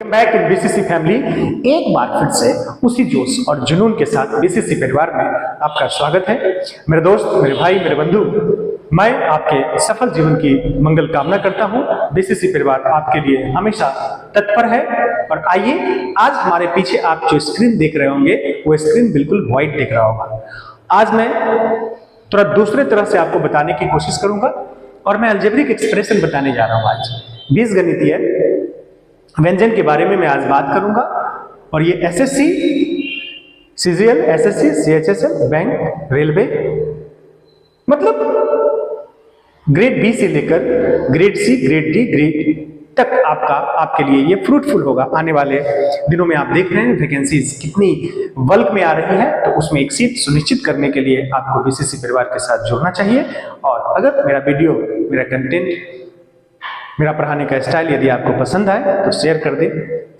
Back in BCC family. एक बार फिर से उसी जोश और जुनून के साथ बीसीसी परिवार में आपका स्वागत है। मेरे दोस्त, मेरे भाई, मेरे बंधु, मैं आपके सफल जीवन की मंगल कामना करता हूं। बीसीसी परिवार आपके लिए हमेशा तत्पर है। और आइए, आज हमारे पीछे आप जो स्क्रीन देख रहे होंगे वो स्क्रीन बिल्कुल व्हाइट दिख रहा होगा। आज मैं थोड़ा दूसरे तरह से आपको बताने की कोशिश करूंगा और मैं अलजेब्रिक एक्सप्रेशन बताने जा रहा हूं। आज बीजगणितीय व्यंजन के बारे में मैं आज बात करूंगा। और ये SSC, CGL, SSC, CHSL, bank, railway, मतलब ग्रेड बी से लेकर grade C, grade D, grade तक आपके लिए ये फ्रूटफुल होगा। आने वाले दिनों में आप देख रहे हैं वैकेंसीज कितनी बल्क में आ रही है, तो उसमें एक सीट सुनिश्चित करने के लिए आपको बीसीसी परिवार के साथ जुड़ना चाहिए। और अगर मेरा वीडियो, मेरा कंटेंट, मेरा पढ़ाने का स्टाइल यदि आपको पसंद आए तो शेयर कर दें,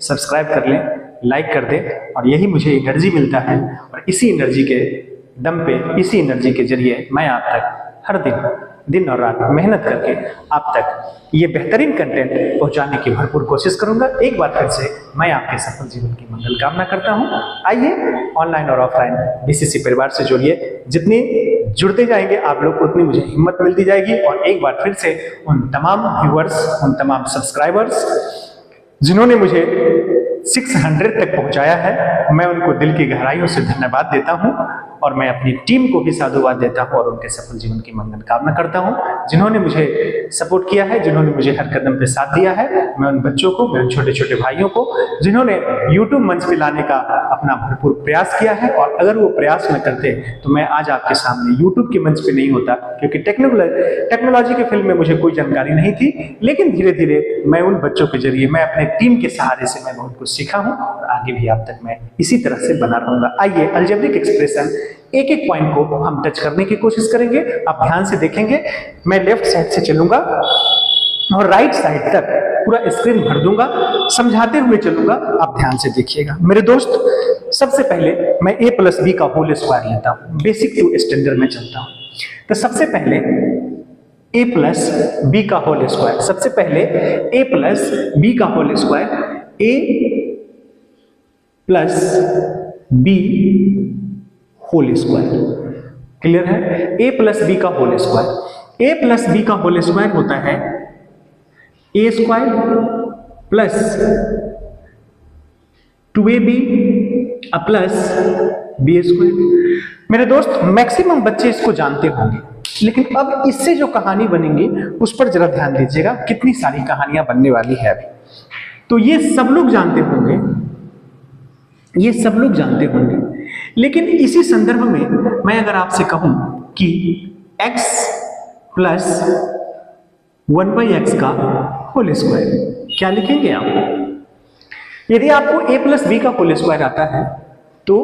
सब्सक्राइब कर लें, लाइक कर दें। और यही मुझे एनर्जी मिलता है और इसी एनर्जी के दम पे, इसी एनर्जी के जरिए मैं आप तक हर दिन और रात मेहनत करके आप तक ये बेहतरीन कंटेंट पहुंचाने की भरपूर कोशिश करूंगा। एक बार फिर से मैं आपके सफल जीवन की मंगल कामना करता हूं। आइए, ऑनलाइन और ऑफलाइन बीसीसी परिवार से जुड़िए। जितने जुड़ते जाएंगे आप लोग, उतनी मुझे हिम्मत मिलती जाएगी। और एक बार फिर से उन तमाम व्यूअर्स, उन तमाम सब्सक्राइबर्स जिन्होंने मुझे 600 तक पहुंचाया है, मैं उनको दिल की गहराइयों से धन्यवाद देता हूं। और मैं अपनी टीम को भी साधुवाद देता हूं और उनके सफल जीवन की मंगल कामना करता हूं जिन्होंने मुझे सपोर्ट किया है, जिन्होंने मुझे हर कदम पे साथ दिया है। मैं उन बच्चों को, मेरे छोटे छोटे भाइयों को, जिन्होंने यूट्यूब मंच पे लाने का अपना भरपूर प्रयास किया है। और अगर वो प्रयास न करते तो मैं आज आपके सामने यूट्यूब के मंच पे नहीं होता, क्योंकि टेक्नोलॉजी के फील्ड में मुझे कोई जानकारी नहीं थी। लेकिन धीरे धीरे मैं उन बच्चों के जरिए, मैं अपने टीम के सहारे से मैं बहुत कुछ सीखा हूं और आगे भी आप तक मैं इसी तरह से बना रहूंगा। आइए, अलजेब्रिक एक्सप्रेशन एक एक पॉइंट को हम टच करने की कोशिश करेंगे। आप ध्यान से देखेंगे, मैं लेफ्ट साइड से चलूंगा और राइट साइड तक पूरा स्क्रीन भर दूंगा, समझाते हुए चलूंगा। आप ध्यान से देखिएगा मेरे दोस्त। सबसे पहले मैं a प्लस बी का होल स्क्वायर लेता हूं, बेसिक टू स्टैंडर्ड में चलता हूं। तो सबसे पहले a प्लस बी का होल स्क्वायर, सबसे पहले a प्लस बी का whole square, a plus b whole square. Clear है? a प्लस बी का whole square, a plus b का होल स्क्वायर होता है a square plus 2ab plus b square. मेरे दोस्त, मैक्सिमम बच्चे इसको जानते होंगे, लेकिन अब इससे जो कहानी बनेंगी उस पर जरा ध्यान दीजिएगा। कितनी सारी कहानियां बनने वाली है अभी। तो ये सब लोग जानते होंगे, ये सब लोग जानते होंगे। लेकिन इसी संदर्भ में मैं अगर आपसे कहूं कि x प्लस 1/x का होल स्क्वायर, क्या लिखेंगे आप? यदि आपको a प्लस बी का होल स्क्वायर आता है तो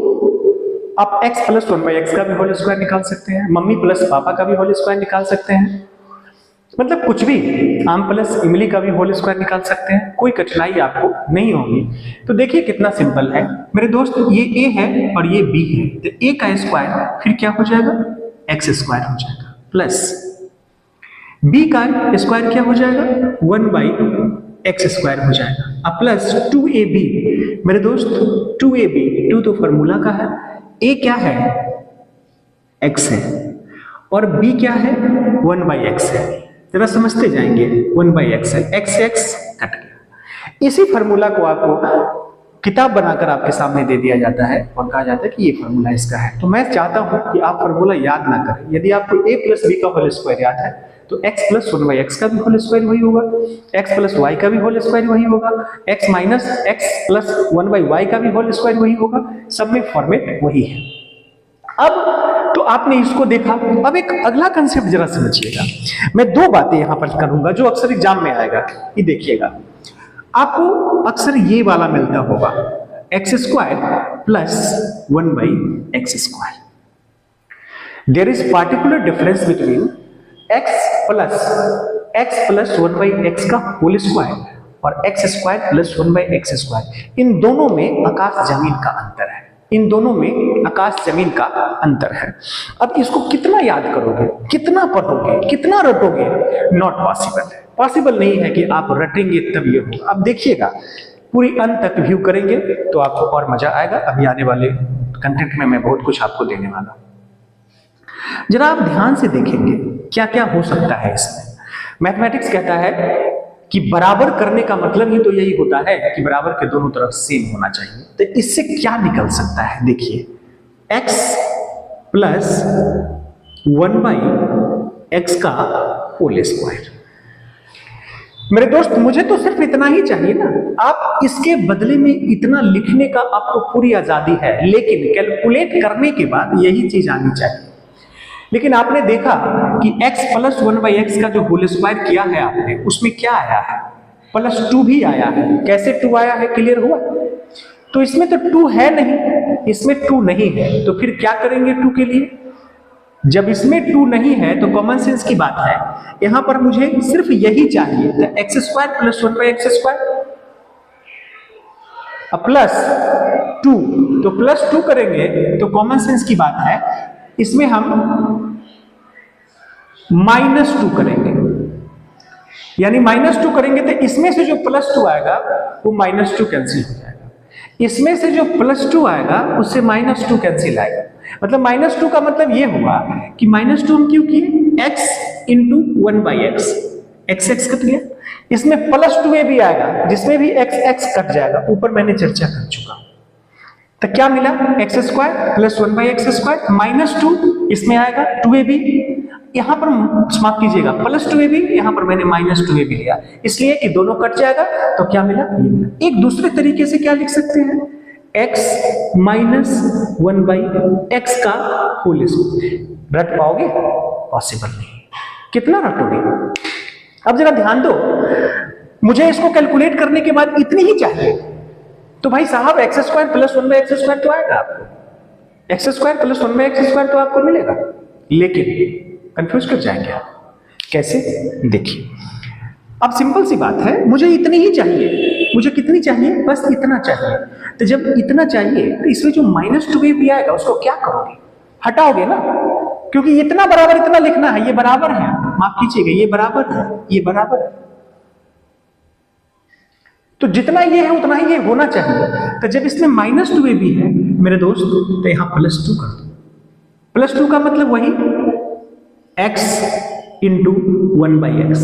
आप x प्लस 1/x का भी होल स्क्वायर निकाल सकते हैं, मम्मी प्लस पापा का भी होल स्क्वायर निकाल सकते हैं, मतलब कुछ भी, आम प्लस इमली का भी होल स्क्वायर निकाल सकते हैं। कोई कठिनाई आपको नहीं होगी। तो देखिए कितना सिंपल है मेरे दोस्त। ये a है और ये b है, तो a का स्क्वायर फिर क्या हो जाएगा? x स्क्वायर हो जाएगा, प्लस b का स्क्वायर क्या हो जाएगा? 1/x स्क्वायर हो जाएगा, अब प्लस 2ab। मेरे दोस्त, 2ab, 2 तो फॉर्मूला का है, a क्या है? x है, और b क्या है? 1/x है। जरा समझते जाएंगे, 1/x है, x कट गया। इसी फार्मूला को आपको किताब बनाकर आपके सामने दे दिया जाता है और कहा जाता है कि ये फार्मूला इसका है। तो मैं चाहता हूं कि आप फार्मूला याद ना करें। यदि आपको a प्लस बी का होल स्क्वायर याद है तो x प्लस 1/x का भी होल स्क्वायर वही होगा, x प्लस y का भी होल स्क्वायर वही होगा, x minus x plus 1/y का भी होल स्क्वायर वही होगा। सब में फॉर्मेट वही है। अब तो आपने इसको देखा। अब एक अगला कंसेप्ट जरा समझिएगा। मैं दो बातें यहां पर करूंगा जो अक्सर एग्जाम में आएगा। ये देखिएगा, आपको अक्सर ये वाला मिलता होगा, x square plus 1/x square. There is particular difference between x plus 1/x का होल स्क्वायर और x square plus 1/x square. इन दोनों में आकाश जमीन का अंतर है, इन दोनों में आकाश जमीन का अंतर है। अब इसको कितना याद करोगे, कितना पढ़ोगे, कितना रटोगे? नॉट पॉसिबल है। पॉसिबल नहीं है कि आप रटेंगे तब ये हो। अब देखिएगा, पूरी अंत तक व्यू करेंगे तो आपको और मजा आएगा। अभी आने वाले कंटेंट में मैं बहुत कुछ आपको देने वाला हूं। जरा आप ध्यान से देखेंगे क्या क्या हो सकता है इसमें। मैथमेटिक्स कहता है कि बराबर करने का मतलब ही तो यही होता है कि बराबर के दोनों तरफ सेम होना चाहिए। तो इससे क्या निकल सकता है, देखिए x प्लस 1/x का होल स्क्वायर। मेरे दोस्त मुझे तो सिर्फ इतना ही चाहिए ना, आप इसके बदले में इतना लिखने का आपको पूरी आजादी है, लेकिन कैलकुलेट करने के बाद यही चीज आनी चाहिए। लेकिन आपने देखा कि x प्लस 1/x का जो होल स्क्वायर किया है आपने, उसमें क्या आया है, +2 भी आया है। कैसे 2 आया है, क्लियर हुआ? तो इसमें तो 2 है नहीं, इसमें 2 नहीं है, तो फिर क्या करेंगे 2 के लिए? जब इसमें 2 नहीं है तो कॉमन सेंस की बात है, यहां पर मुझे सिर्फ यही चाहिए, तो x² प्लस 1/x² प्लस 2, तो +2 करेंगे तो कॉमन सेंस की बात है, इसमें हम -2 करेंगे, यानी -2 करेंगे तो इसमें से जो +2 आएगा वो -2 कैंसिल हो जाएगा, इसमें से जो +2 आएगा उससे -2 कैंसिल आएगा। मतलब -2 का मतलब ये हुआ कि -2 हम क्यों किए, x into 1/x, x cut गया, इसमें +2a भी आएगा जिसमें भी x कट जाएगा, ऊपर मैंने चर्चा कर चुका। तो क्या मिला, x² प्लस 1/x², -2 इसमें आएगा, 2ab यहां पर समाप्त कीजिएगा, +2ab यहां पर मैंने -2ab लिया, इसलिए कि दोनों कट जाएगा। तो क्या मिला, एक दूसरे तरीके से क्या लिख सकते हैं, x माइनस 1/x का होल स्क्वायर। रट पाओगे? पॉसिबल नहीं। कितना रटोगे? अब जरा ध्यान दो, मुझे इसको कैलकुलेट करने के बाद इतनी ही चाहिए, तो भाई साहब x² प्लस 1/x² तो आएगा आपको, x² प्लस 1/x² तो आपको मिलेगा, लेकिन कंफ्यूज कर जाएंगे आप। कैसे? देखिए, अब सिंपल सी बात है, मुझे इतनी ही चाहिए, मुझे कितनी चाहिए, बस इतना चाहिए। तो जब इतना चाहिए तो इसमें जो -2a भी आएगा उसको क्या करोगे, हटाओगे ना, क्योंकि इतना बराबर इतना लिखना है, ये बराबर है, माफ कीजिएगा ये बराबर है, ये बराबर है, तो जितना ये है उतना ही ये होना चाहिए। तो जब इसमें -2a भी है मेरे दोस्त, तो यहां +2 कर दो। +2 का मतलब वही x इंटू 1/x।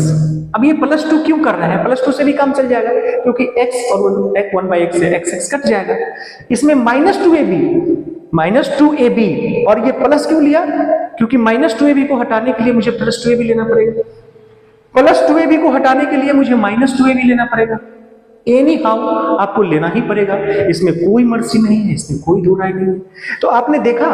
अब ये +2 क्यों कर रहे हैं, +2 से भी काम चल जाएगा, क्योंकि x और 1/x से x कट जाएगा। इसमें -2ab और ये प्लस क्यों लिया, क्योंकि -2ab को हटाने के लिए मुझे +2ab लेना पड़ेगा, +2ab को हटाने के लिए मुझे -2ab लेना पड़ेगा। एनी हाउ आपको लेना ही पड़ेगा, इसमें कोई मर्जी नहीं है, इसमें कोई दो राय नहीं है। तो आपने देखा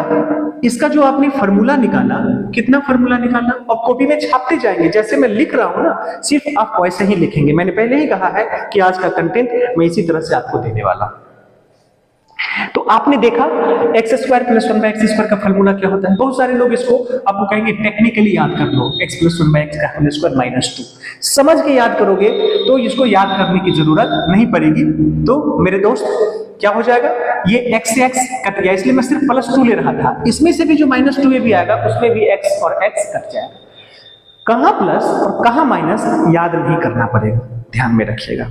इसका जो आपने फॉर्मूला निकाला, कितना फॉर्मूला निकाला, और कॉपी में छापते जाएंगे, जैसे मैं लिख रहा हूं ना, सिर्फ आप वैसे ही लिखेंगे। मैंने पहले ही कहा है कि आज का कंटेंट मैं इसी तरह से आपको देने वाला हूं। तो आपने देखा x² प्लस 1/x² का फॉर्मूला क्या होता है। बहुत सारे लोग इसको आपको कहेंगे टेक्निकली याद कर लो, x प्लस 1/x का होल स्क्वायर -2 समझ के याद करोगे तो इसको याद करने की जरूरत नहीं पड़ेगी। तो मेरे दोस्त क्या हो जाएगा, ये x से x कट गया, इसलिए मैं सिर्फ +2 ले रहा था, इसमें से भी जो -2a भी आएगा उसमें भी x और x कट जाएगा। कहां प्लस और कहां माइनस याद नहीं करना पड़ेगा, ध्यान में रखिएगा।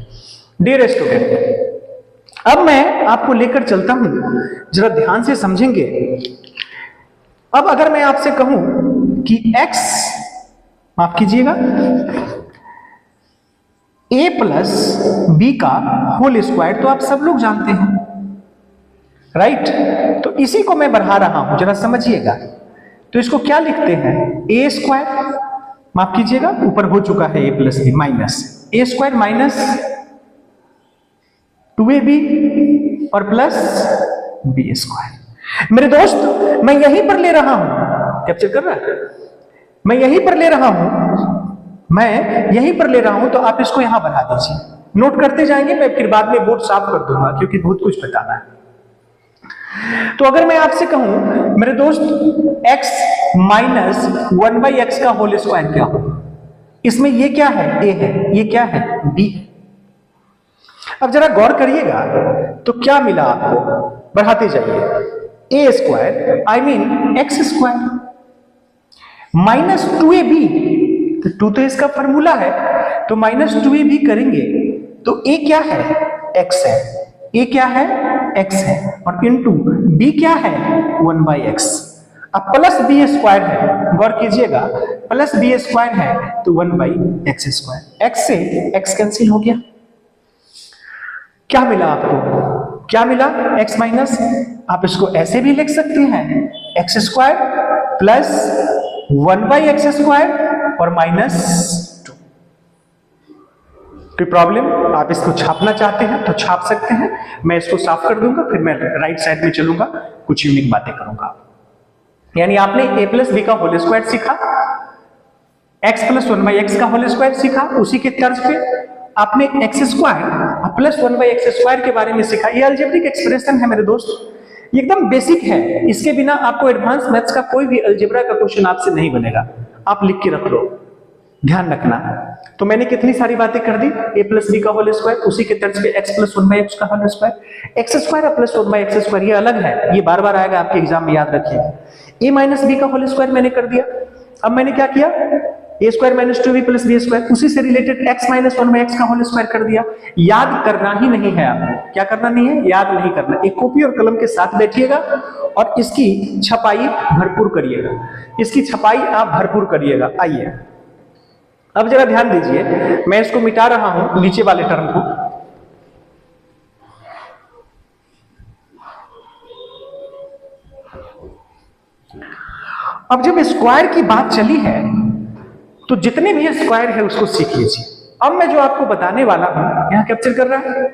डियर स्टूडेंट, अब मैं आपको लेकर चलता हूं, जरा ध्यान से समझेंगे। अब अगर मैं आपसे कहूं कि x, माफ कीजिएगा, a प्लस b का होल स्क्वायर तो आप सब लोग जानते हैं, राइट? तो इसी को मैं बढ़ा रहा हूं, जरा समझिएगा। तो इसको क्या लिखते हैं, a², माफ कीजिएगा ऊपर हो चुका है a plus b, minus a² minus 2ab और प्लस b²। मेरे दोस्त मैं यहीं पर ले रहा हूं, कैप्चर कर रहा है, मैं यहीं पर ले रहा हूं, मैं यहीं पर ले रहा हूं, तो आप इसको यहां बढ़ा दीजिए, नोट करते जाएंगे, मैं फिर बाद में बोर्ड साफ कर दूंगा क्योंकि बहुत कुछ बताना है। तो अगर मैं आपसे कहूं मेरे दोस्त x माइनस 1/x का होल स्क्वायर क्या हो, इसमें ये क्या है, a है, ये क्या है, b है। अब जरा गौर करिएगा तो क्या मिला आपको, बढ़ाते जाइए, a² I mean x² minus 2ab, तो 2 तो इसका फॉर्मूला है, तो -2ab करेंगे तो a क्या है, x है, a क्या है x है, और इनटू b क्या है 1/x। अब प्लस बी स्क्वायर है, गौर कीजिएगा, प्लस बी स्क्वायर है तो 1/x स्क्वायर, x से x कैंसिल हो गया। क्या मिला आपको, क्या मिला x माइनस, आप इसको ऐसे भी लिख सकते हैं x square plus 1/x square और -2। कोई प्रॉब्लम, आप इसको छापना चाहते हैं तो छाप सकते हैं, मैं इसको साफ कर दूंगा, फिर मैं राइट साइड में चलूंगा, कुछ यूनिक बातें करूंगा। यानी आपने a प्लस बी का होल स्क्वायर सीखा, x प्लस 1/x का होल स्क्वायर सीखा, उसी के तर्ज पे आपने x square plus 1/x square के बारे में सीखा। ये अलजेब्रिक एक्सप्रेशन है मेरे दोस्त, ये एकदम बेसिक है, इसके बिना आपको एडवांस मैथ्स का कोई भी अलजेब्रा का क्वेश्चन आपसे नहीं बनेगा, आप लिख के रख लो, ध्यान रखना। तो मैंने कितनी सारी बातें कर दी, a प्लस बी का होल स्क्वायर, उसी के तर्ज पे x प्लस 1/x का whole square, x square plus 1/x square, ये अलग है, ये बार बार आएगा आपके एग्जाम में, याद रखिएगा। a माइनस बी का होल स्क्वायर मैंने कर दिया। अब मैंने क्या किया, a square minus 2b plus b square, उसी से रिलेटेड x माइनस 1/x का होल स्क्वायर कर दिया। याद करना ही नहीं है आपको, क्या करना नहीं है, याद नहीं करना, एक कॉपी और कलम के साथ बैठिएगा और इसकी छपाई भरपूर करिएगा, इसकी छपाई आप भरपूर करिएगा। आइए अब जरा ध्यान दीजिए, मैं इसको मिटा रहा हूं नीचे वाले टर्म को, अब जब स्क्वायर की बात चली है तो जितने भी स्क्वायर है उसको सीख लीजिए। अब मैं जो आपको बताने वाला हूं यहां कैप्चर कर रहा है,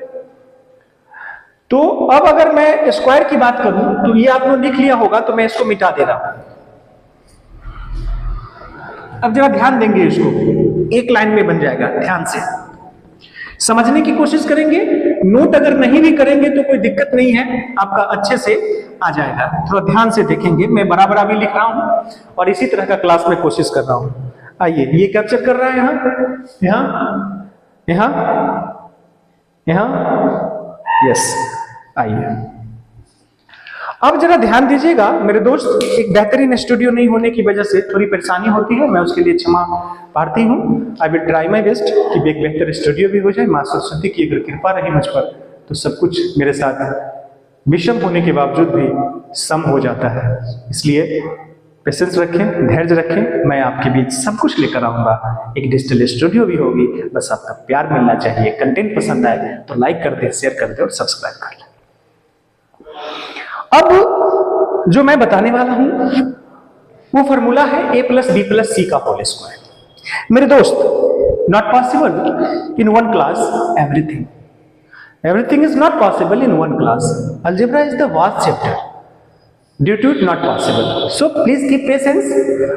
तो अब अगर मैं स्क्वायर की बात करूं तो ये आपने लिख लिया होगा, तो मैं इसको मिटा दे रहा हूं। अब जरा ध्यान देंगे, इसको एक लाइन में बन जाएगा, ध्यान से समझने की कोशिश करेंगे, नोट अगर नहीं भी करेंगे तो कोई दिक्कत नहीं है, आपका अच्छे से आ जाएगा। थोड़ा ध्यान से देखेंगे, मैं बराबर भी लिख रहा हूं और इसी तरह का क्लास में कोशिश कर रहा हूं। आइए, ये कैप्चर कर रहा है यहां यहां यहां यहां, यस। आइए अब जरा ध्यान दीजिएगा मेरे दोस्त, एक बेहतरीन स्टूडियो नहीं होने की वजह से थोड़ी परेशानी होती है, मैं उसके लिए क्षमा प्रार्थी हूं। I will try my best कि एक बेहतर स्टूडियो भी हो जाए। मां सरस्वती की अगर कृपा रही मुझ पर तो सब कुछ मेरे साथ विषम होने के बावजूद भी सम हो जाता है, इसलिए पेशेंस रखें, धैर्य रखें, मैं आपके बीच सब कुछ लेकर आऊंगा। एक डिजिटल स्टूडियो भी होगी, बस आपका प्यार मिलना चाहिए। कंटेंट पसंद आए तो लाइक कर दे, शेयर कर दे और सब्सक्राइब कर ले। अब जो मैं बताने वाला हूं वो फॉर्मूला है a प्लस बी प्लस सी का होल स्क्वायर। मेरे दोस्त, not possible in one class everything, everything is not possible in one class, algebra is the vast chapter, due to it not possible, so please keep patience,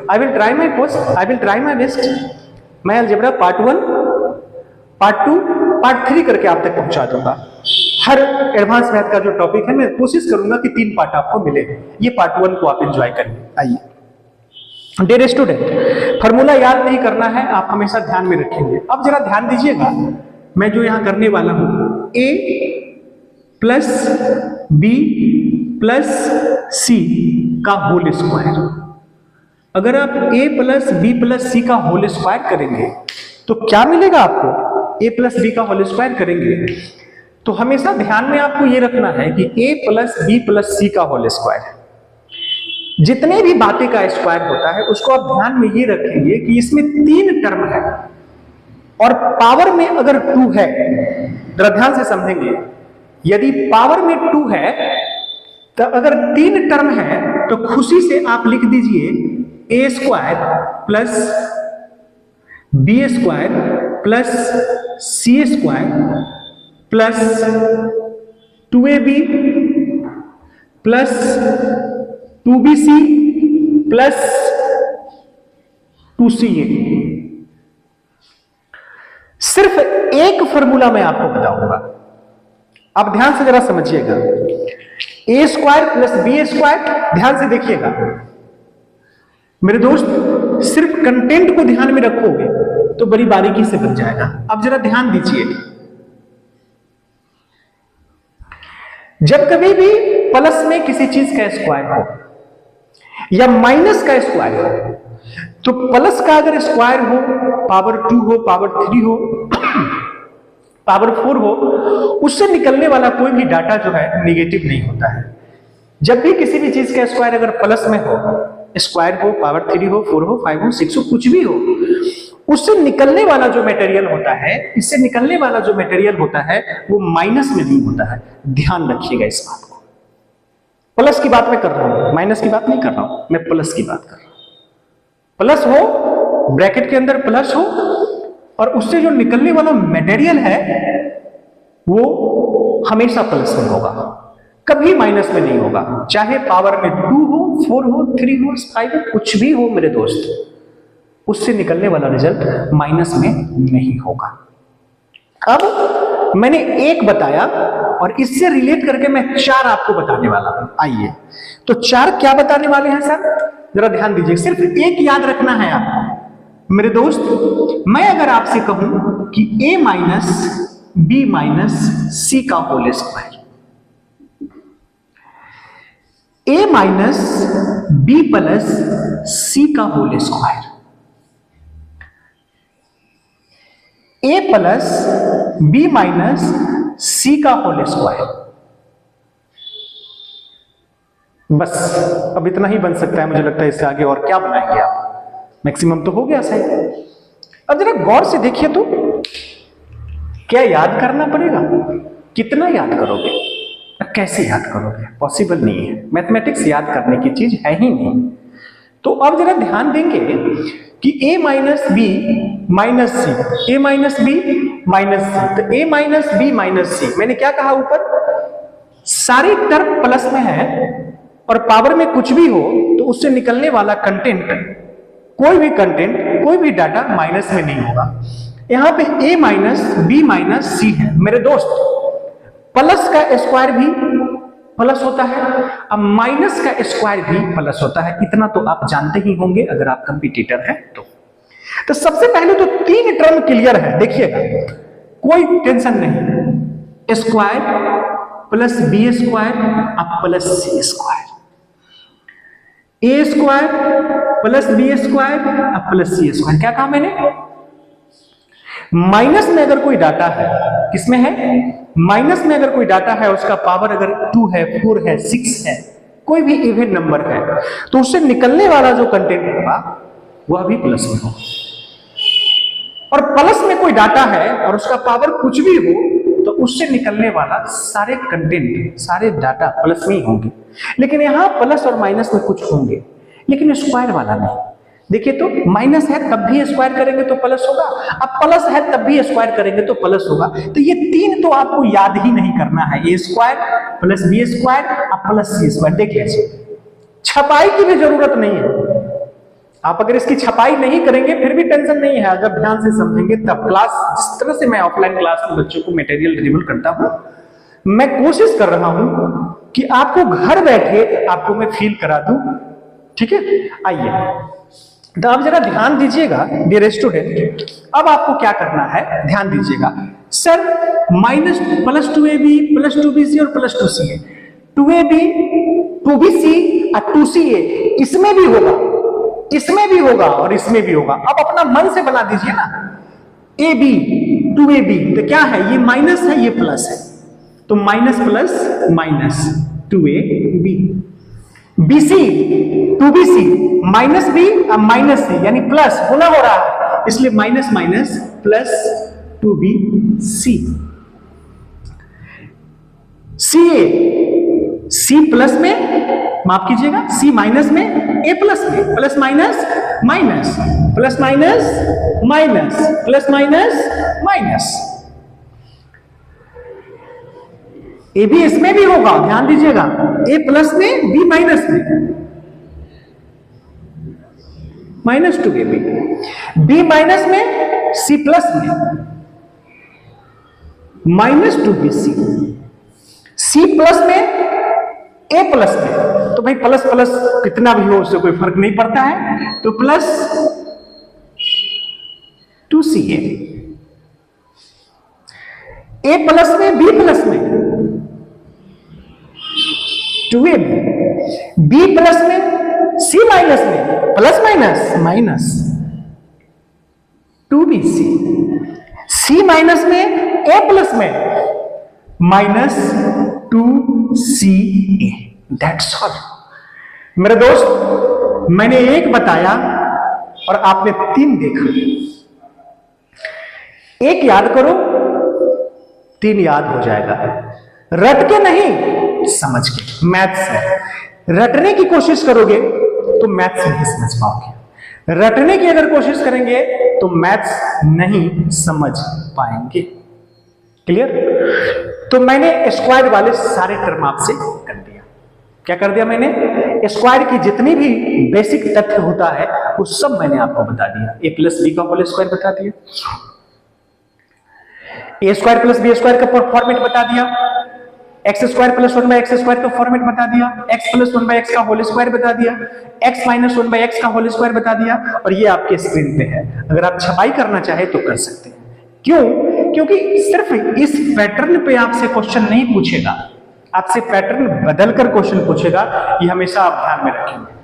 I will try my best। मैं algebra part 1, part 2, part 3 करके आप तक पहुंचा दूंगा। हर advance math का जो topic है मैं कोशिश करूंगा कि 3 पार्ट आपको मिले, ये पार्ट 1 को आप एंजॉय करिए। आइए डियर स्टूडेंट, फॉर्मूला याद नहीं करना है, आप हमेशा ध्यान में रखेंगे। अब जरा ध्यान दीजिएगा, मैं जो यहां करने वाला हूं, a प्लस बी प्लस सी का होल स्क्वायर, अगर आप a प्लस बी प्लस सी का होल स्क्वायर करेंगे तो क्या मिलेगा आपको, a प्लस बी का होल स्क्वायर करेंगे तो हमेशा ध्यान में आपको ये रखना है कि a प्लस बी प्लस सी का होल स्क्वायर, जितने भी बातें का स्क्वायर होता है उसको आप ध्यान में ये रखेंगे कि इसमें 3 टर्म है और पावर में अगर 2 है, जरा ध्यान से समझेंगे, यदि पावर में 2 है तो अगर 3 टर्म है तो खुशी से आप लिख दीजिए a square plus b square plus c square plus 2ab plus 2bc plus 2ca। सिर्फ एक फॉर्मूला मैं आपको बताऊंगा, आप ध्यान से जरा समझिएगा, a square plus b square, ध्यान से देखिएगा मेरे दोस्त, सिर्फ कंटेंट को ध्यान में रखोगे तो बड़ी बारीकी से बन जाएगा। अब जरा ध्यान दीजिए, जब कभी भी प्लस में किसी चीज का स्क्वायर हो या माइनस का स्क्वायर हो, तो प्लस का अगर स्क्वायर हो, पावर 2 हो, पावर 3 हो, पावर 4 हो, उससे निकलने वाला कोई भी डाटा जो है निगेटिव नहीं होता है। जब भी किसी भी चीज का स्क्वायर अगर प्लस में हो, स्क्वायर हो, पावर 3 हो, 4 हो, 5 हो, 6 हो, कुछ भी हो, उससे निकलने वाला जो मटेरियल होता है, इससे निकलने वाला जो मटेरियल होता है वो माइनस में नहीं होता है। ध्यान रखिएगा इस बात को। प्लस की बात मैं कर रहा हूं, माइनस की बात नहीं कर रहा हूं, मैं प्लस की बात कर रहा हूं। प्लस हो, ब्रैकेट के अंदर प्लस हो, और उससे जो निकलने वाला मटेरियल है वो हमेशा प्लस में होगा, कभी माइनस में नहीं होगा। चाहे पावर में 2 हो, 4 हो, 3 हो, 5 हो, कुछ भी हो मेरे दोस्त, उससे निकलने वाला रिजल्ट माइनस में नहीं होगा। अब मैंने एक बताया और इससे रिलेट करके मैं 4 आपको बताने वाला हूं। आइए, तो 4 क्या बताने वाले हैं सर, जरा ध्यान दीजिए। सिर्फ एक याद रखना है आपको मेरे दोस्त। मैं अगर आपसे कहूं कि a minus b minus c का whole square, a minus b plus c का whole square, a plus b minus c का होल स्क्वायर, बस अब इतना ही बन सकता है। मुझे लगता है इससे आगे और क्या बनाएंगे आप, मैक्सिमम तो हो गया सही। अब जरा गौर से देखिए तो, क्या याद करना पड़ेगा? कितना याद करोगे, कैसे याद करोगे? पॉसिबल नहीं है, मैथमेटिक्स याद करने की चीज है ही नहीं। तो अब जरा ध्यान देंगे कि a minus B minus C, a minus B minus C, तो a minus B minus C, मैंने क्या कहा ऊपर, सारी टर्म प्लस में है और पावर में कुछ भी हो तो उससे निकलने वाला कंटेंट, कोई भी कंटेंट, कोई भी डाटा माइनस में नहीं होगा। यहां पे a माइनस बी माइनस सी है मेरे दोस्त, प्लस का स्क्वायर भी प्लस होता है, अब माइनस का स्क्वायर भी प्लस होता है। इतना तो आप जानते ही होंगे अगर आप कंपटीटर हैं तो सबसे पहले तो 3 टर्म क्लियर है, देखिएगा कोई टेंशन नहीं। स्क्वायर प्लस बी स्क्वायर अब प्लस सी स्क्वायर, ए स्क्वायर प्लस बी स्क्वायर अब प्लस सी स्क्वायर। क्या कहा मैंने? माइनस में अगर कोई डाटा है, किसमें है? माइनस में अगर कोई डाटा है, उसका पावर अगर 2 है, 4 है, 6 है, कोई भी इवन नंबर है, तो उससे निकलने वाला जो कंटेंट होगा वह भी प्लस में होगा। और प्लस में कोई डाटा है और उसका पावर कुछ भी हो तो उससे निकलने वाला सारे कंटेंट, सारे डाटा प्लस में ही होंगे। लेकिन यहां प्लस और माइनस में कुछ होंगे, लेकिन स्क्वायर वाला नहीं। देखिए तो माइनस है तब भी स्क्वायर करेंगे तो प्लस होगा, अब प्लस है तब भी स्क्वायर करेंगे तो प्लस होगा। तो ये 3 तो आपको याद ही नहीं करना है, ए स्क्वायर प्लस बी स्क्वायर अब प्लस सी स्क्वायर। देख लीजिए, छपाई की भी जरूरत नहीं है। आप अगर इसकी छपाई नहीं करेंगे फिर भी टेंशन नहीं है, अगर ध्यान से समझेंगे तब। क्लास जिस तरह से मैं ऑफलाइन क्लास में बच्चों को मटेरियल डिलीवर करता हूं, मैं कोशिश कर रहा हूं कि आपको घर बैठे आपको मैं फील करा दूं, ठीक है? आइए, तो आप जरा ध्यान दीजिएगा डियर स्टूडेंट। अब आपको क्या करना है, ध्यान दीजिएगा। Sir minus plus 2ab plus 2bc और प्लस 2ca, 2ab 2bc और 2ca इसमें भी होगा, इसमें भी होगा और इसमें भी होगा। अब अपना मन से बना दीजिए ना, ab 2ab, तो क्या है, ये माइनस है ये प्लस है, तो minus plus minus 2ab, bc 2bc minus B अब माइनस सी, यानी प्लस गुना हो रहा है, इसलिए minus minus plus 2bc, ca c plus में, माफ कीजिएगा, c माइनस में, a प्लस में, plus minus minus, plus minus minus, plus minus minus, A भी इसमें भी होगा, ध्यान दीजिएगा, ए प्लस में बी माइनस में, माइनस 2ab, बी माइनस में सी प्लस में, माइनस 2bc, सी प्लस में ए प्लस में, तो भाई प्लस प्लस कितना भी हो उससे कोई फर्क नहीं पड़ता है, तो प्लस 2ca, ए प्लस में बी प्लस में 2ab, बी प्लस में सी माइनस में, प्लस माइनस माइनस 2bc, सी माइनस में a प्लस में माइनस 2ca, दैट्स ऑल। मेरे दोस्त, मैंने एक बताया और आपने 3 देखा। एक याद करो, 3 याद हो जाएगा। रट के नहीं, समझ के। मैथ्स है, रटने की कोशिश करोगे तो मैथ्स नहीं समझ पाओगे, रटने की अगर कोशिश करेंगे तो मैथ्स नहीं समझ पाएंगे। क्लियर? तो मैंने स्क्वायर वाले सारे टर्म आपसे कर दिया। क्या कर दिया मैंने? स्क्वायर की जितनी भी बेसिक तथ्य होता है वो सब मैंने आपको बता दिया। ए प्लस बी का होल स्क्वायर बता दिया, ए स्क्वायर प्लस बी स्क्वायर का फॉर्मेट बता दिया, x square plus 1 by x square का फॉर्मेट बता दिया, एक्स प्लस 1 बाई एक्स का होल स्क्वायर बता दिया, एक्स माइनस 1 बाई एक्स का होल स्क्वायर बता दिया, और ये आपके स्क्रीन पे है। अगर आप छपाई करना चाहे तो कर सकते हैं। क्यों? क्योंकि सिर्फ इस पैटर्न पे आपसे क्वेश्चन नहीं पूछेगा, आपसे पैटर्न बदलकर क्वेश्चन पूछेगा, ये हमेशा आप ध्यान में रखेंगे।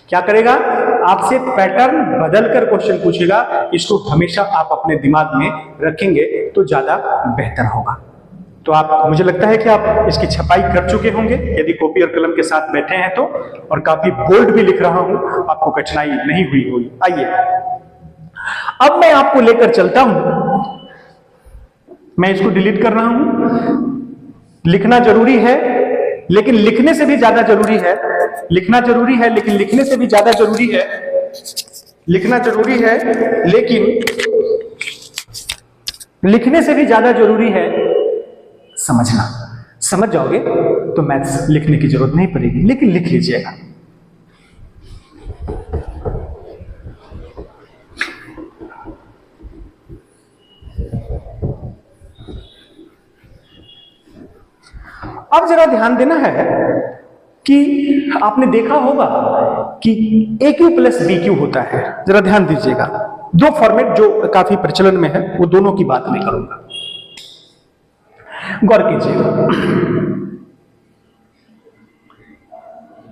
क्या करेगा? आपसे पैटर्न बदलकर क्वेश्चन पूछेगा, इसको हमेशा आप अपने दिमाग में रखेंगे तो ज्यादा बेहतर होगा। तो आप, मुझे लगता है कि आप इसकी छपाई कर चुके होंगे यदि कॉपी और कलम के साथ बैठे हैं तो, और काफी बोल्ड भी लिख रहा हूं, आपको कठिनाई नहीं हुई होगी। आइए अब मैं आपको लेकर चलता हूं, मैं इसको डिलीट कर रहा हूं। लिखना जरूरी है लेकिन लिखने से भी ज्यादा जरूरी है, लिखना जरूरी है लेकिन लिखने से भी ज्यादा जरूरी है, लिखना जरूरी है लेकिन लिखने से भी ज्यादा जरूरी है समझना। समझ जाओगे तो मैथ्स लिखने की जरूरत नहीं पड़ेगी, लेकिन लिख लीजिएगा। अब जरा ध्यान देना है कि आपने देखा होगा कि ए क्यू प्लस बी क्यू होता है। जरा ध्यान दीजिएगा, 2 फॉर्मेट जो काफी प्रचलन में है, वो दोनों की बात मैं करूंगा, गौर कीजिएगा।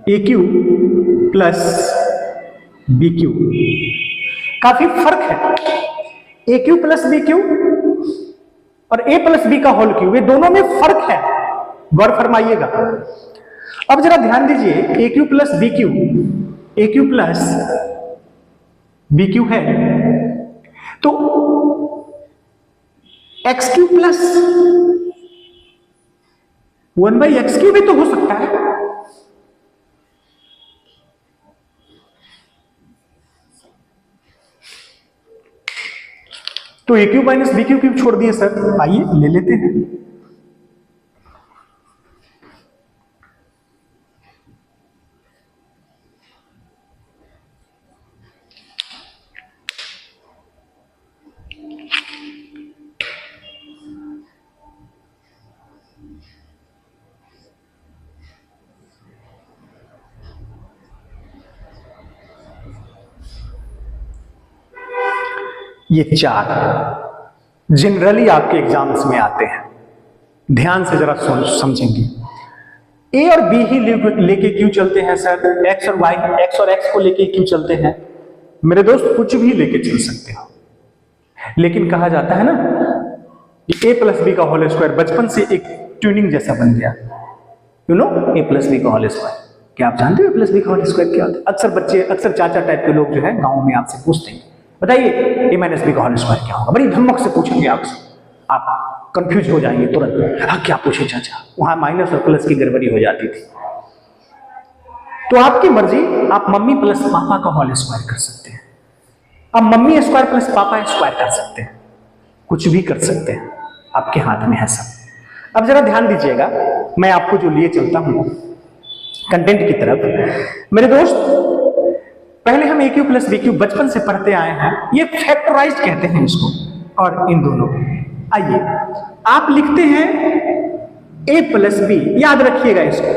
ए क्यू प्लस बी क्यू, काफी फर्क है। ए क्यू प्लस बी क्यू और ए प्लस बी का होल क्यू, ये दोनों में फर्क है, गौर फरमाइएगा। अब जरा ध्यान दीजिए, A Q plus B Q, A Q plus B Q है तो X Q plus 1 by X Q भी तो हो सकता है। तो A Q minus B Q cube छोड़ दिए सर, आइए ले लेते हैं। ये 4 जनरली आपके एग्जाम्स में आते हैं, ध्यान से जरा समझेंगे। ए और बी ही लेके क्यों चलते हैं सर? एक्स और वाई, एक्स और एक्स को लेके क्यों चलते हैं? मेरे दोस्त कुछ भी लेके चल सकते हो, लेकिन कहा जाता है ना कि ए प्लस बी का होल स्क्वायर बचपन से एक ट्यूनिंग जैसा बन गया। You know a plus b का होल स्क्वायर, क्या आप जानते हो ए प्लस बी का होल स्क्वायर क्या होता है? अक्सर बच्चे, अक्सर चाचा टाइप के लोग जो है गाँव में आपसे पूछते हैं, बताइए ए माइनस बी का होल स्क्वायर क्या होगा? बड़ी धमक से पूछेंगे आपसे, आप कंफ्यूज हो जाएंगे तुरंत। हाँ क्या पूछे चाचा, वहां माइनस और प्लस की गड़बड़ी हो जाती थी। तो आपकी मर्जी, आप मम्मी प्लस पापा का होल स्क्वायर कर सकते हैं, आप मम्मी स्क्वायर प्लस पापा स्क्वायर कर सकते हैं, कुछ भी कर सकते हैं, आपके हाथ में है सब। अब जरा ध्यान दीजिएगा, मैं आपको जो लिए चलता हूं कंटेंट की तरफ। मेरे दोस्त, पहले हम ए क्यू प्लस बी क्यू बचपन से पढ़ते आए हैं, ये फैक्टराइज्ड कहते हैं इसको, और इन दोनों, आइए आप लिखते हैं ए प्लस बी, याद रखिएगा इसको,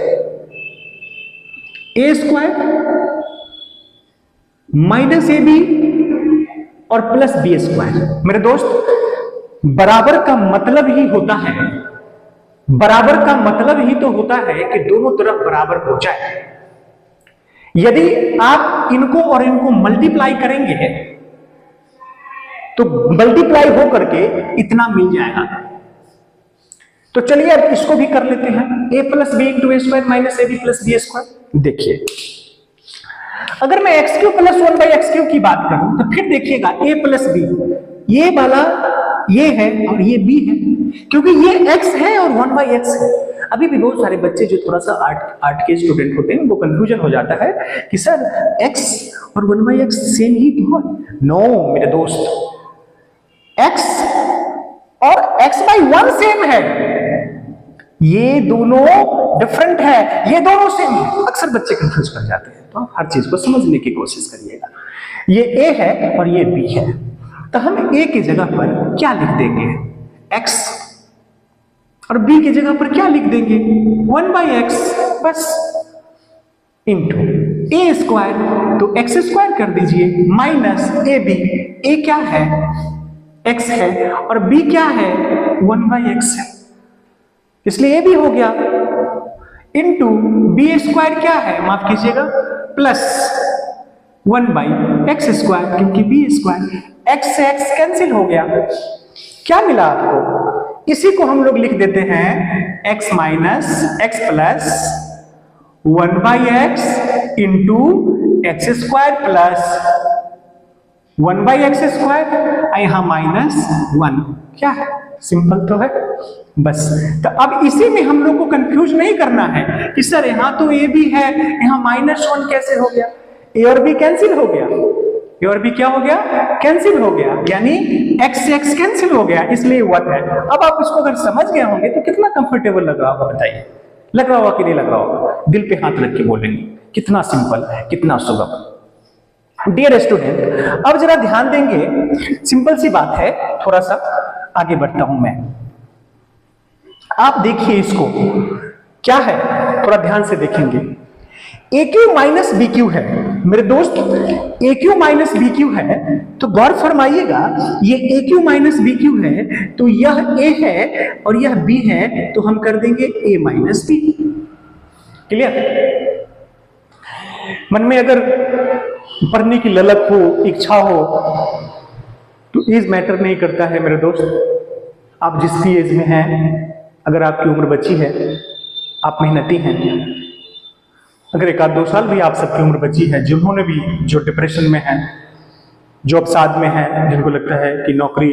ए स्क्वायर माइनस ए बी और प्लस बी स्क्वायर। मेरे दोस्त, बराबर का मतलब ही होता है, बराबर का मतलब ही तो होता है कि दोनों तरफ बराबर हो जाए। यदि आप इनको और इनको मल्टीप्लाई करेंगे तो मल्टीप्लाई हो करके इतना मिल जाएगा, तो चलिए अब इसको भी कर लेते हैं, a plus b into a square minus a b plus b square. देखिए अगर मैं एक्स क्यू प्लस 1/x³ की बात करूं तो फिर देखिएगा a प्लस बी, ये वाला ये है और ये b है, क्योंकि ये x है और 1/x है। अभी भी बहुत सारे बच्चे जो थोड़ा सा आर्ट के स्टूडेंट होते हैं वो कंफ्यूजन हो जाता है कि सर x और 1/x सेम ही तो है। नो मेरे दोस्त, x और x/1 सेम है, ये दोनों डिफरेंट है, ये दोनों सेम है। अक्सर बच्चे कंफ्यूज कर जाते हैं, तो हर चीज को समझने की कोशिश करिएगा। ये a है और ये b है, तो हम a की जगह पर क्या लिख देंगे, x, और b की जगह पर क्या लिख देंगे 1/x बस, इंटू ए स्क्वायर, तो x स्क्वायर कर दीजिए माइनस ए बी, a क्या है x है और b क्या है 1/x है, इसलिए ये भी हो गया, इंटू बी स्क्वायर क्या है, माफ कीजिएगा, प्लस 1/x स्क्वायर, क्योंकि बी स्क्वायर, x से x कैंसिल हो गया, क्या मिला आपको, इसी को हम लोग लिख देते हैं x minus x plus 1/x into x square plus 1/x square, यहां माइनस 1, क्या है, सिंपल तो है बस। तो अब इसी में हम लोग को कंफ्यूज नहीं करना है कि सर यहां तो ए भी है, यहां -1 कैसे हो गया, ए और बी कैंसिल हो गया, ए और बी क्या हो गया, कैंसिल हो गया, यानी x से x कैंसिल हो गया, इसलिए 1 है। अब आप इसको अगर समझ गए होंगे तो कितना कंफर्टेबल लग रहा होगा, बताइए, लग रहा होगा कि नहीं लग रहा होगा, दिल पे हाथ रख के बोलेंगे, कितना सिंपल है, कितना सुगम। डियर स्टूडेंट, अब जरा ध्यान देंगे, सिंपल सी बात है, थोड़ा सा आगे बढ़ता हूं मैं, आप देखिए इसको क्या है, थोड़ा ध्यान से देखेंगे, AQ माइनस BQ है मेरे दोस्त, AQ माइनस BQ है, तो गौर फरमाइएगा, ये AQ माइनस BQ है, तो यह A है और यह B है, तो हम कर देंगे A माइनस B। क्लियर? मन में अगर पढ़ने की ललक हो, इच्छा हो, तो एज मैटर नहीं करता है मेरे दोस्त। आप जिस भी एज में हैं, अगर आपकी उम्र बची है, आप मेहनती हैं, अगर 1-2 साल भी आप सबकी उम्र बची है, जिन्होंने भी जो डिप्रेशन में है, जो अवसाद में है, जिनको लगता है कि नौकरी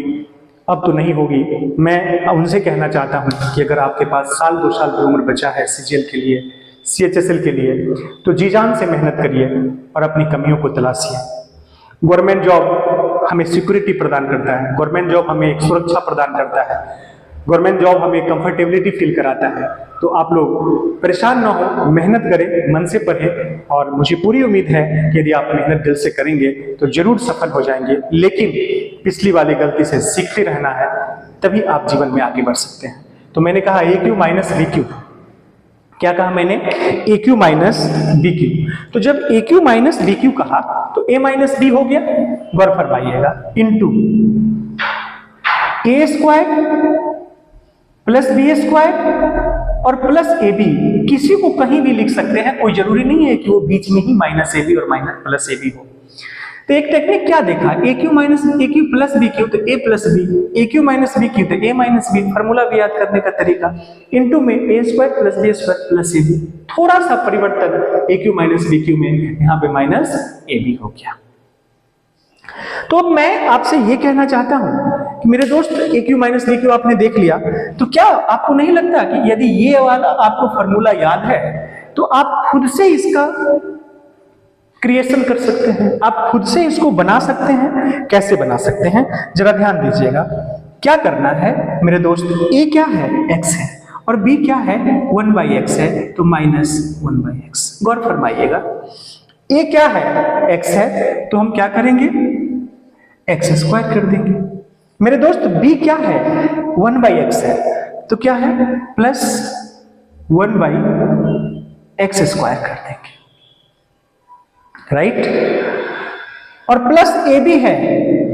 अब तो नहीं होगी, मैं उनसे कहना चाहता हूं कि अगर आपके पास 1-2 साल की उम्र बचा है CGL के लिए, CHSL के लिए, तो जी जान से मेहनत करिए और अपनी कमियों को तलाशिए। गवर्नमेंट जॉब हमें सिक्योरिटी प्रदान करता है, गवर्नमेंट जॉब हमें एक सुरक्षा प्रदान करता है, गवर्नमेंट जॉब हमें कंफर्टेबिलिटी फील कराता है। तो आप लोग परेशान ना हो, मेहनत करें, मन से पढ़ें, और मुझे पूरी उम्मीद है कि यदि आप मेहनत दिल से करेंगे तो जरूर सफल हो जाएंगे। लेकिन पिछली वाली गलती से सीखते रहना है, तभी आप जीवन में आगे बढ़ सकते हैं। तो मैंने कहा AQ माइनस BQ, क्या कहा मैंने, AQ माइनस BQ। तो जब AQ माइनस BQ कहा तो A माइनस B हो गया, गौर फरमाइएगा, into A square plus B square और प्लस AB, किसी को कहीं भी लिख सकते हैं, कोई जरूरी नहीं है कि वो बीच में ही माइनस AB और माइनस प्लस AB हो। तो एक टेक्निक क्या देखा, AQ minus AQ plus BQ तो A plus B, AQ minus BQ तो A माइनस B, फॉर्मूला भी याद करने का तरीका, इंटू में A square plus B square plus AB, थोड़ा सा परिवर्तन AQ माइनस BQ में, यहाँ पे माइनस AB हो गया। तो अब मैं आपसे ये कहना चाहता हूं कि मेरे दोस्त AQ माइनस BQ आपने देख लिया, तो क्या आपको नहीं लगता कि यदि ये वाला आपको फॉर्मूला याद है तो आप खुद से इसका क्रिएशन कर सकते हैं, आप खुद से इसको बना सकते हैं। कैसे बना सकते हैं, जरा ध्यान दीजिएगा। क्या करना है मेरे दोस्त, A क्या है, x है, और B क्या है, 1/x है, तो माइनस 1/x। गौर फरमाइएगा, A क्या है, x है, तो हम क्या करेंगे, x स्क्वायर कर देंगे। मेरे दोस्त B क्या है, 1/x है, तो क्या है, प्लस 1/x स्क्वायर कर देंगे, राइट। और प्लस AB है,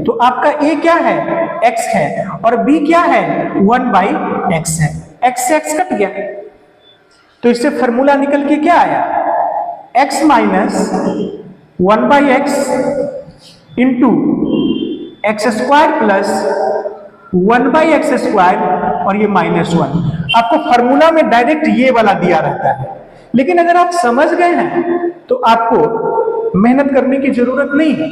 तो आपका A क्या है, x है, और B क्या है, 1/x है, x से x कट गया, तो इससे फॉर्मूला निकल के क्या आया, x minus 1/x into x square plus 1/x square, और ये -1। आपको फार्मूला में डायरेक्ट ये वाला दिया रहता है, लेकिन अगर आप समझ गए हैं तो आपको मेहनत करने की जरूरत नहीं है,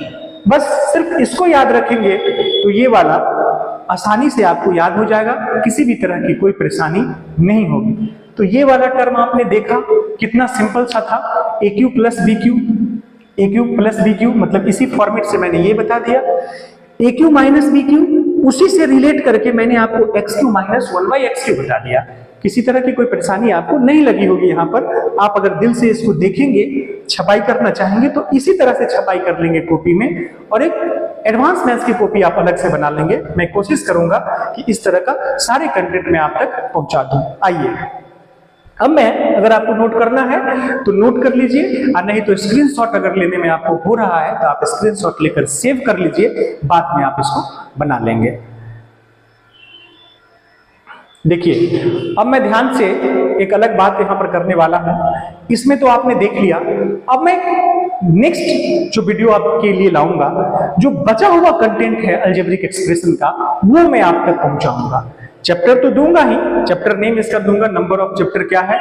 बस सिर्फ इसको याद रखेंगे तो ये वाला आसानी से आपको याद हो जाएगा, किसी भी तरह की कोई परेशानी नहीं होगी। तो ये वाला टर्म आपने देखा कितना सिंपल सा था, ए Q plus B Q, A Q plus B Q, मतलब इसी फॉर्मेट से मैंने ये बता दिया। ए क्यू माइनस बी क्यू, उसी से रिलेट करके मैंने आपको एक्स क्यू माइनस 1/x³ बता दिया। किसी तरह की कोई परेशानी आपको नहीं लगी होगी यहाँ पर। आप अगर दिल से इसको देखेंगे, छपाई करना चाहेंगे तो इसी तरह से छपाई कर लेंगे कॉपी में, और एक एडवांस मैथ्स की कॉपी आप अलग से बना लेंगे। मैं कोशिश करूंगा कि इस तरह का सारे कंटेंट मैं आप तक पहुंचा दूं। आइए अब मैं, अगर आपको नोट करना है तो नोट कर लीजिए, और नहीं तो स्क्रीनशॉट अगर लेने में आपको हो रहा है तो आप स्क्रीनशॉट लेकर सेव कर लीजिए, बाद में आप इसको बना लेंगे। देखिए अब मैं ध्यान से एक अलग बात यहां पर करने वाला हूं। इसमें तो आपने देख लिया, अब मैं नेक्स्ट जो वीडियो आपके लिए लाऊंगा, जो बचा हुआ कंटेंट है अलजेब्रिक एक्सप्रेशन का, वो मैं आप तक पहुंचाऊंगा। चैप्टर तो दूंगा ही, चैप्टर नेम इसका दूंगा, नंबर ऑफ चैप्टर क्या है,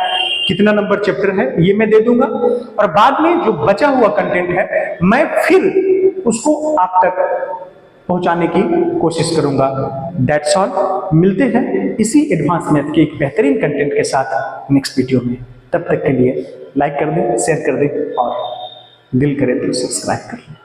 कितना नंबर चैप्टर है, ये मैं दे दूंगा, और बाद में जो बचा हुआ कंटेंट है मैं फिर उसको आप तक पहुंचाने की कोशिश करूंगा। That's all. मिलते हैं इसी एडवांस मैथ के एक बेहतरीन कंटेंट के साथ नेक्स्ट वीडियो में। तब तक के लिए लाइक कर दें, शेयर कर दें, और दिल करे तो सब्सक्राइब कर लें।